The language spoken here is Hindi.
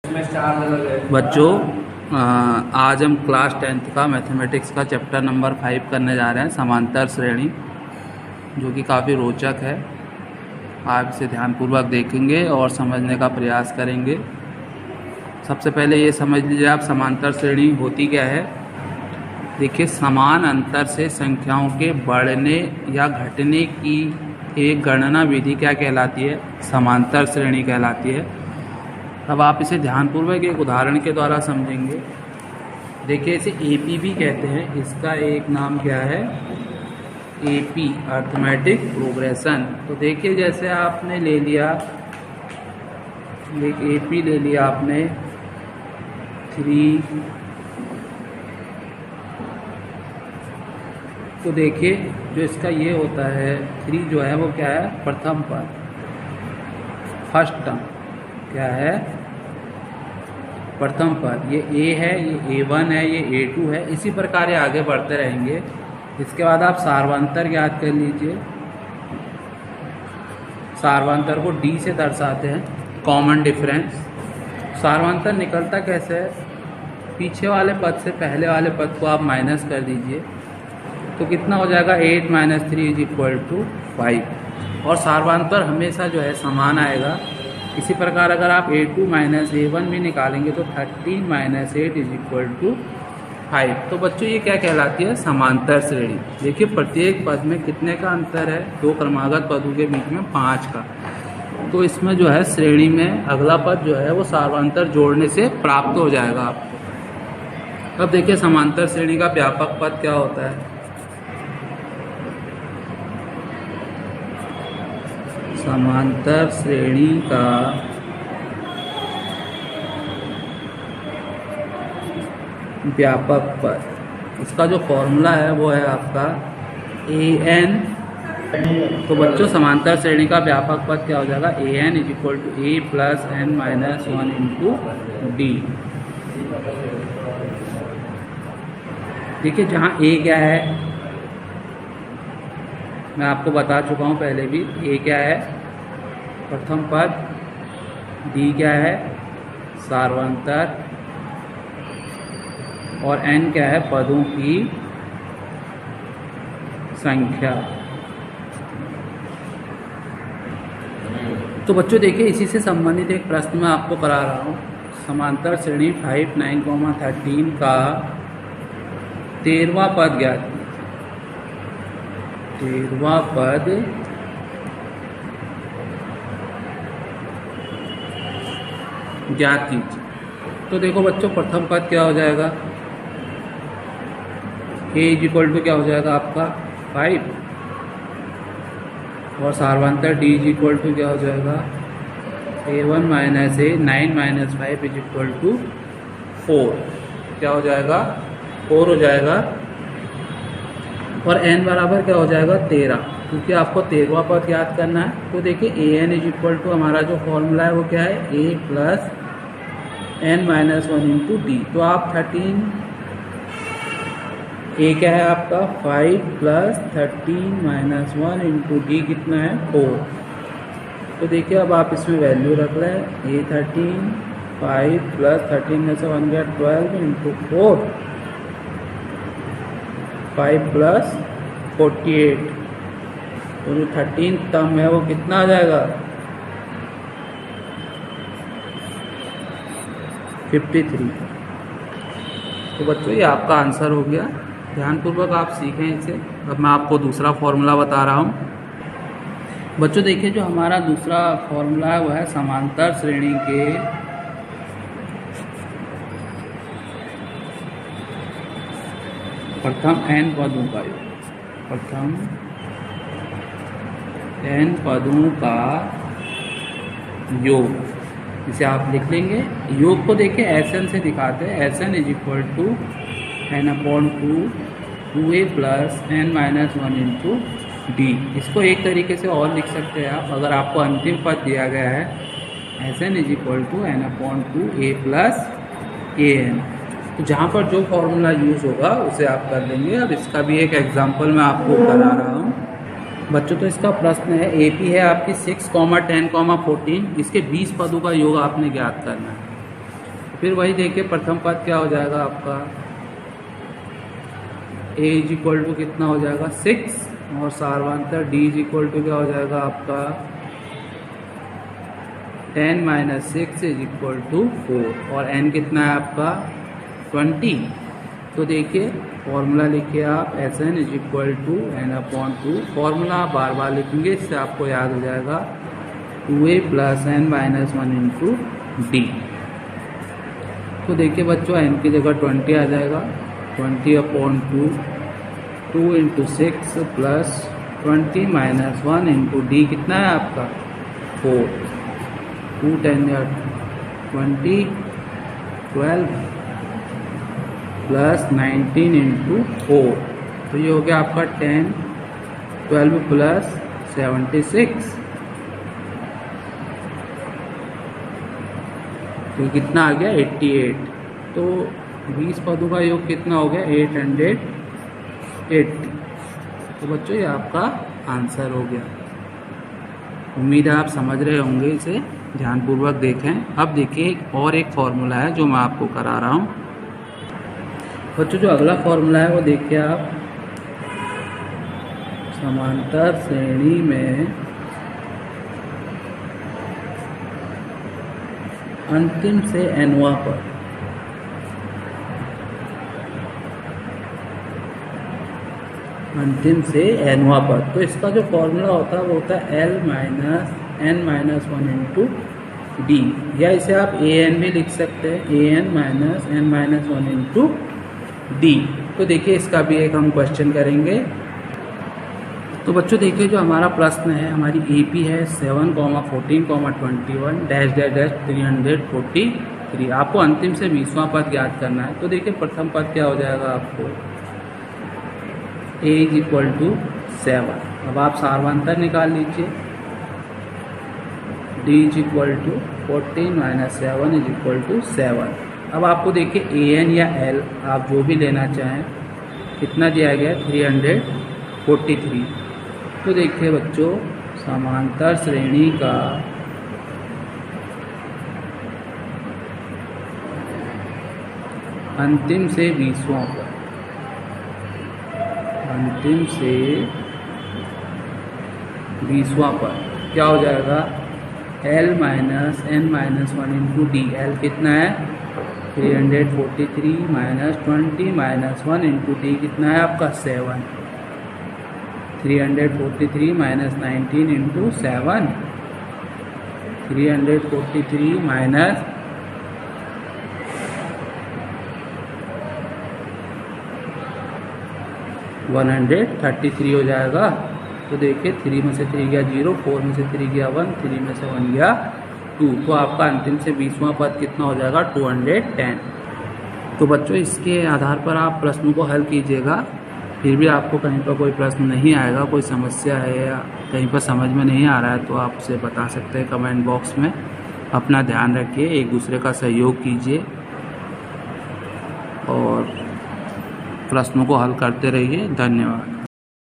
बच्चों, आज हम क्लास 10th का मैथमेटिक्स का चैप्टर नंबर 5 करने जा रहे हैं, समांतर श्रेणी, जो कि काफ़ी रोचक है। आप इसे ध्यानपूर्वक देखेंगे और समझने का प्रयास करेंगे। सबसे पहले ये समझ लीजिए आप, समांतर श्रेणी होती क्या है। देखिए, समान अंतर से संख्याओं के बढ़ने या घटने की एक गणना विधि क्या कहलाती है? समांतर श्रेणी कहलाती है। अब आप इसे ध्यानपूर्वक एक उदाहरण के द्वारा समझेंगे। देखिए, इसे एपी भी कहते हैं। इसका एक नाम क्या है? AP, arithmetic progression. तो देखिए, जैसे आपने ले लिया एक एपी ले लिया आपने 3। तो देखिए, जो इसका ये होता है 3 जो है वो क्या है? प्रथम पद, फर्स्ट टर्म क्या है? प्रथम पद। ये ए है, ये A1 है, ये A2 है। इसी प्रकार ये आगे बढ़ते रहेंगे। इसके बाद आप सार्वंतर याद कर लीजिए। सार्वंतर को D से दर्शाते हैं, कॉमन डिफरेंस। सार्वंतर निकलता कैसे है? पीछे वाले पद से पहले वाले पद को आप माइनस कर दीजिए, तो कितना हो जाएगा? 8 - 3 = 5। और सार्वंतर हमेशा जो है समान आएगा। इसी प्रकार अगर आप A2 - A1 भी निकालेंगे तो 13 - 8 = 5। तो बच्चों, ये क्या कहलाती है? समांतर श्रेणी। देखिए, प्रत्येक पद में कितने का अंतर है? 2 क्रमागत पदों के बीच में 5 का। तो इसमें जो है श्रेणी में अगला पद जो है वो सार्वंतर जोड़ने से प्राप्त हो जाएगा आपको। अब देखिए, समांतर श्रेणी का व्यापक पद क्या होता है? समांतर श्रेणी का व्यापक पद, इसका जो फॉर्मूला है वो है आपका an। तो बच्चों, समांतर श्रेणी का व्यापक पद क्या हो जाएगा? an = a + n - 1 × d। देखिए, जहाँ a क्या है मैं आपको बता चुका हूँ पहले भी। a क्या है? प्रथम पद। d क्या है? सार्वंतर। और n क्या है? पदों की संख्या। तो बच्चों देखिए, इसी से संबंधित एक प्रश्न मैं आपको करा रहा हूँ। समांतर श्रेणी 5, 9, 13 का 13वां पद ज्ञात। 13वां पद ज्ञात कीजिए। तो देखो बच्चों, प्रथम पद क्या हो जाएगा? a = क्या हो जाएगा आपका? 5। और सार्वंतर d = क्या हो जाएगा? A1 - A 9 - 5 = 4। क्या हो जाएगा? 4 हो जाएगा। और n बराबर क्या हो जाएगा? 13, क्योंकि आपको 13वां पद याद करना है। तो देखिए, an = हमारा जो फॉर्मूला है वो क्या है? a + n - 1 × d। तो आप 13, a क्या है आपका? 5 + 13 - 1 × d कितना है? 4। तो देखिए, अब आप इसमें वैल्यू रख लें। a 13, 5 + 13 में से 1 गया 12 × 4, 5 + 48। तो जो 13th टर्म है वो कितना आ जाएगा? 53। तो बच्चों, ये आपका आंसर हो गया। ध्यानपूर्वक आप सीखें इसे। अब मैं आपको दूसरा फॉर्मूला बता रहा हूँ। बच्चों देखिए, जो हमारा दूसरा फॉर्मूला है वो है समांतर श्रेणी के प्रथम n पदों का योग। प्रथम n पदों का योग, इसे आप लिख लेंगे। योग को देखिए Sn से दिखाते हैं। Sn = n/2 2a + n - 1 × d। इसको एक तरीके से और लिख सकते हैं आप। अगर आपको अंतिम पद दिया गया है Sn = n/2 a + an, तो जहाँ पर जो फॉर्मूला यूज़ होगा उसे आप कर लेंगे। अब इसका भी एक एग्जांपल मैं आपको करा रहा हूँ। बच्चों, तो इसका प्रश्न है, AP है आपकी 6, 10, 14। इसके 20 पदों का योग आपने ज्ञात करना है। फिर वही देखिए प्रथम पद क्या हो जाएगा आपका, a इज इक्वल टू कितना हो जाएगा 6 और सार्वंतर d इज इक्वल टू क्या हो जाएगा आपका 10 माइनस 6 इज इक्वल टू 4 और n कितना है आपका 20। तो देखिए फॉर्मूला लिखिए आप Sn is equal to n/2। Formula बार बार लिखेंगे, इससे आपको याद हो जाएगा 2a plus n minus 1 into D. तो देखिए बच्चों n की जगह 20 आ जाएगा, 20/2 2 into 6 plus 20 minus 1 into D कितना है आपका 4, 2 10 20 12 प्लस 19 इंटू 4। तो ये हो गया आपका 10 12 प्लस 76। तो कितना आ गया 88। तो 20 पदों का योग कितना हो गया 880। तो बच्चों ये आपका आंसर हो गया। उम्मीद है आप समझ रहे होंगे, इसे ध्यानपूर्वक देखें। अब देखिए और एक फॉर्मूला है जो मैं आपको करा रहा हूँ। बच्चों जो अगला फॉर्मूला है वो देखिए आप, समांतर श्रेणी में अंतिम से nवां पद, अंतिम से nवां पद। तो इसका जो फॉर्मूला होता है वो होता है l minus n minus 1 into D, या इसे आप an भी लिख सकते हैं, an minus n minus 1 into D. तो देखिए इसका भी एक हम क्वेश्चन करेंगे। तो बच्चों देखिए जो हमारा प्रश्न है, हमारी AP है 7, 14, 21 डैश डैश डैश 343। आपको अंतिम से 20वां पद ज्ञात करना है। तो देखिए प्रथम पद क्या हो जाएगा आपको a इज इक्वल टू 7। अब आप सार्वंतर निकाल लीजिए, d is equal to 14 minus 7 is equal to 7। अब आपको देखिए an या l आप जो भी लेना चाहें, कितना दिया गया 343। तो देखिए बच्चों समांतर श्रेणी का अंतिम से 20वां पद, अंतिम से 20वां पद क्या हो जाएगा l minus n minus 1 into D. l कितना है 343 माइनस 20 माइनस 1 इंटू डी कितना है आपका 7। 343 माइनस 19 इंटू 7, 343 माइनस 133 हो जाएगा। तो देखिए 3 में से 3 गया 0, 4 में से 3 गया 1, 3 में से 1 गया 2। तो आपका अंतिम से 20वां पद कितना हो जाएगा 210। तो बच्चों इसके आधार पर आप प्रश्नों को हल कीजिएगा। फिर भी आपको कहीं पर कोई प्रश्न नहीं आएगा, कोई समस्या है या कहीं पर समझ में नहीं आ रहा है, तो आप उसे बता सकते हैं कमेंट बॉक्स में। अपना ध्यान रखिए, एक दूसरे का सहयोग कीजिए और प्रश्नों को हल करते रहिए। धन्यवाद।